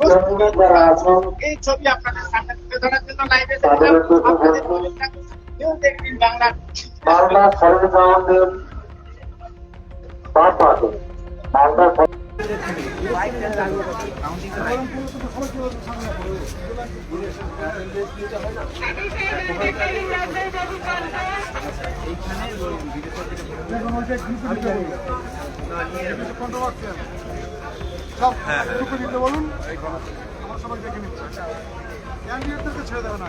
যারা আছেন এই ছবি আপনাদের সামনে তুলে ধরার জন্য লাইভে তাদের আপনাদের নিউজ 18 বাংলা মালদা সরকারি জামাতের বাদ পাশে মালদা সব টুকু দিতে বলুন, আমার সবাই দেখে নিচ্ছে। ক্যান্ডিডেটদেরকে ছেড়ে দেবে না,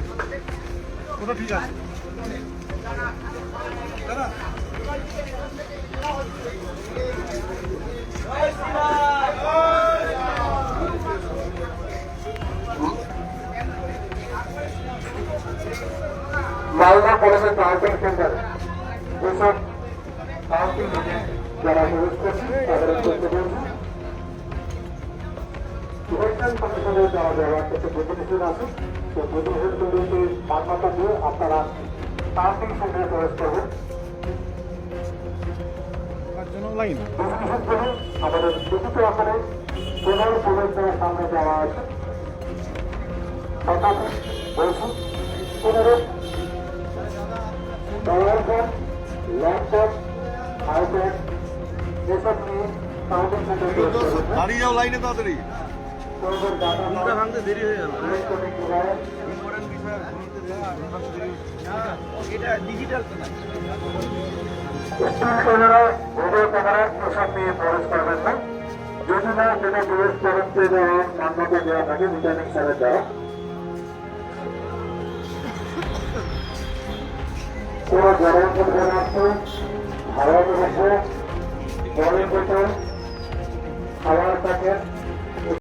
ওটা ঠিক আছে। মালদা কলেজের কাউন্সিল সেন্টার যেসব কাউন্সিল যারা প্রবেশ করছেন তাদের করতে বলছেন ইলেকশন কমিশনের যারা ব্যবহার করতে প্রতিনিধি আছে সেই প্রতিনিধিগুলিকে মান্যতা দিয়ে আপনারা কাউন্সিল সেন্টারে প্রবেশ করবেন। আমাদের লিখিত আকারে প্রধান প্রবেশদ্বারের সামনে যাওয়া আছে বলছি পুনরুদ্ধ পাওয়ার ব্যাংক, ল্যাপটপ, আইপ্যাড এসব নিয়ে কাউন্সিল সেন্টারে প্রবেশ করবেন। দাঁড়িয়ে যাও লাইনে তাড়াতাড়ি। ভাঙতে দেরি হয়ে গেল। এটা ডিজিটাল ক্যামেরা, ভিডিও ক্যামেরা এসব নিয়ে প্রবেশ করবেন না। যদি না সেটা প্রবেশ করতে দেওয়া মান্যতা দেওয়া থাকে রিটার্নিং স্যারের দ্বারা। কোনো জলের মধ্যে রাখতে হাওয়ার মধ্যে জলের বোতল খাওয়ার প্যাকেট